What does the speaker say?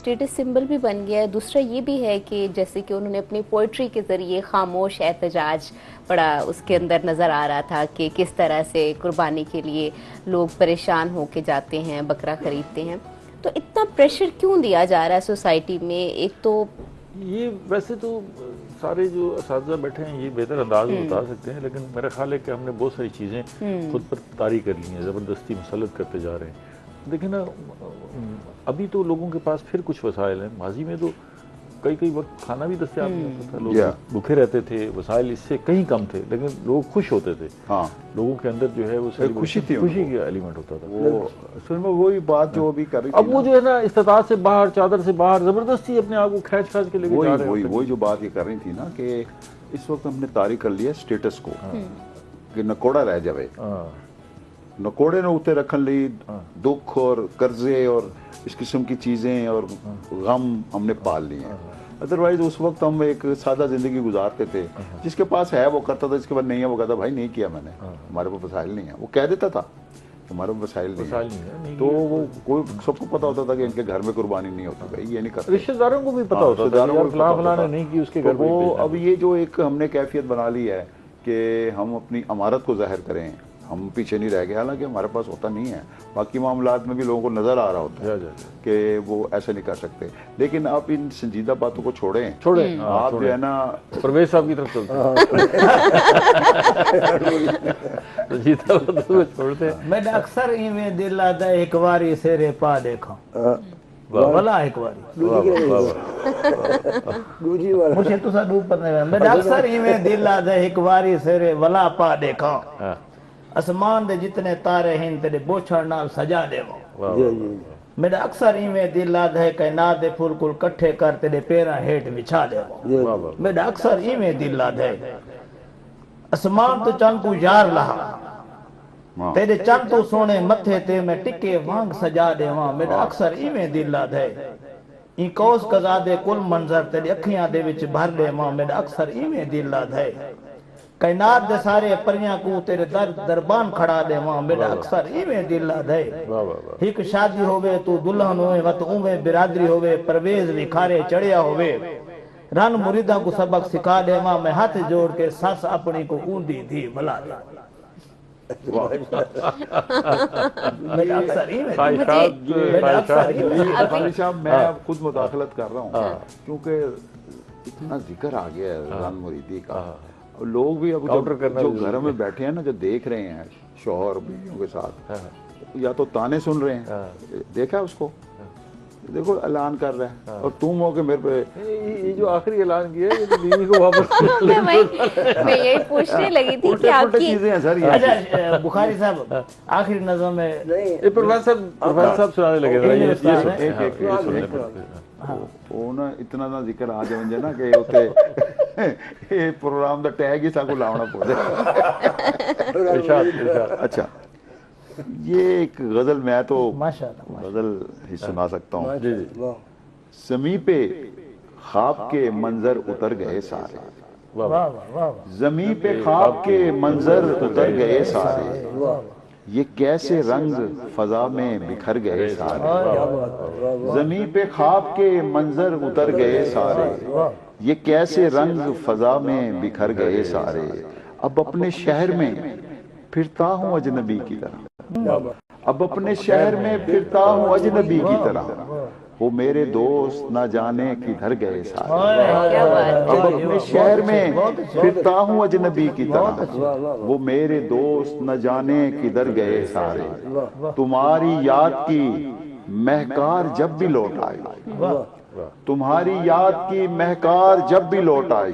Status symbol بھی بن گیا ہے. دوسرا یہ بھی ہے کہ جیسے کہ انہوں نے اپنی پوئٹری کے ذریعے خاموش احتجاج بڑا اس کے اندر نظر آ رہا تھا کہ کس طرح سے قربانی کے لیے لوگ پریشان ہو کے جاتے ہیں, بکرا خریدتے ہیں. تو اتنا پریشر کیوں دیا جا رہا ہے سوسائٹی میں؟ ایک تو یہ ویسے تو سارے جو اساتذہ بیٹھے ہیں یہ بہتر انداز میں بتا سکتے ہیں, لیکن میرا خیال ہے کہ ہم نے بہت ساری چیزیں خود پر طاری کر لی ہیں, زبردستی مسلط کرتے جا رہے ہیں. دیکھیں نا, ابھی تو لوگوں کے پاس پھر کچھ وسائل ہیں. ماضی میں تو کئی وقت کھانا بھی دستیاب نہیں ہوتا تھا, لوگ بھوکے رہتے تھے, وسائل اس سے کہیں کم تھے, لیکن لوگ خوش ہوتے تھے. ہاں, لوگوں کے اندر جو ہے وہ خوشی کا ایلیمنٹ ہوتا تھا. وہ اصل میں وہی بات جو ابھی کر رہی تھی, اب وہ جو ہے نا استطاعت سے باہر, چادر سے باہر زبردستی اپنے آپ کو کھینچ کے لے کے جا رہے ہیں. وہی جو بات یہ کر رہی تھی نا کہ اس وقت ہم نے طاری کر لیا اسٹیٹس کو کہ نکوڑا رہ جائے. نکوڑے نے اتنے رکھن لی دکھ اور قرضے اور اس قسم کی چیزیں اور غم ہم نے پال لیے ہیں. ادروائز اس وقت ہم ایک سادہ زندگی گزارتے تھے. جس کے پاس ہے وہ کرتا تھا, جس کے پاس نہیں ہے وہ کہتا بھائی نہیں کیا میں نے, ہمارے پاس وسائل نہیں ہے. وہ کہہ دیتا تھا ہمارے پاس وسائل نہیں ہے, تو وہ کوئی سب کو پتا ہوتا تھا کہ ان کے گھر میں قربانی نہیں ہوتی, بھائی یہ نہیں کرتا. رشتہ داروں کو بھی پتا ہوتا تھا فلاں نے نہیں کی اس کے گھر. وہ اب یہ جو ایک ہم نے کیفیت بنا لی ہے کہ ہم اپنی امارت کو ظاہر کریں, ہم پیچھے نہیں رہ گئے. حالانکہ ہمارے پاس ہوتا نہیں ہے, باقی معاملات میں بھی لوگوں کو نظر آ رہا ہوتا ہے کہ وہ ایسے نہیں کر سکتے. لیکن آپ ان سنجیدہ باتوں کو چھوڑیں, آپ جو ہے نا پرویز صاحب کی طرف چلتے سنجیدہ باتوں کو چھوڑتے ہیں. میں اکثر ایویں دل آتا ہے ایک واری سیرے پا دیکھا بلا ایک واری مجھے تو سا ڈوب پتنے میں اکثر ایویں دل آتا ہے ایک واری سیرے ولا پا دیکھا اسمان دے جتنے تارے ہیں تیرے بوچھڑ نال سجا دے وہ. میرا اکثر ایویں دل آد ہے کائنات دے پھول کل کٹھے کر تیرے پیراں ہیٹھ بچھا دے وہ. میرا اکثر ایویں دل آد ہے اسمان تو چند تو یار لہا تیرے چند تو سونے متھے تے میں ٹکے وانگ سجا دے وہاں. میرا اکثر ایویں دل آد ہے این کوس قضا دے کل منظر تیرے اکھیاں دے وچ بھر دے وہاں. میرا اکثر ایویں دل آد ہے کائنات دے سارے پریاں کو تیرے دربان کھڑا دے وہاں. میرا اکثر ایویں دل آد ہے ایک شادی ہوئے تو دلہن ہوئے وط اوے برادری ہوئے پرویز وکھارے چڑھیا ہوئے رن مریداں کو سبق سکھا دے وہاں. میں ہاتھ جوڑ کے ساس اپنی کو اوندی تھی بلا دے. میرا اکثر ایویں خالی صاحب میں اب خود مداخلت کر رہا ہوں کیونکہ اتنا ذکر آ گیا ہے رن مریدی کا. لوگ بھی اب جو گھروں میں بیٹھے ہیں نا, جو دیکھ رہے ہیں شوہر بیویوں کے ساتھ, یا تو تانے سن رہے ہیں, دیکھا اس کو, دیکھو اعلان کر رہا ہے اور تم ہو کہ میرے پہ یہ جو آخری اعلان کیا ہے بیوی کو واپس. میں یہی پوچھنے لگی تھی کہ آپ کی چیزیں ہیں سر. بخاری صاحب آخری نظم میں پروفیسر صاحب سنانے لگے نا اتنا نہ ذکر آ جائے نا کہ اتنے پروگرام دا ٹیگ ہی ساکو لاؤنا پڑے. اچھا, یہ ایک غزل میں تو غزل ہی سنا سکتا ہوں. زمیں پہ خواب کے منظر اتر گئے سارے, زمیں پہ خواب کے منظر اتر گئے سارے, یہ کیسے رنگ فضا میں بکھر گئے سارے. زمیں پہ خواب کے منظر اتر گئے سارے, یہ کیسے رنگ فضا میں بکھر گئے سارے. اب اپنے شہر میں پھرتا ہوں اجنبی کی طرح, اب اپنے شہر میں پھرتا ہوں اجنبی کی طرح, وہ میرے دوست نہ جانے کدھر گئے سارے. اب اپنے شہر میں پھرتا ہوں اجنبی کی طرح, وہ میرے دوست نہ جانے کدھر گئے سارے. تمہاری یاد کی مہکار جب بھی لوٹ آئی, تمہاری یاد کی مہکار جب بھی لوٹ آئی,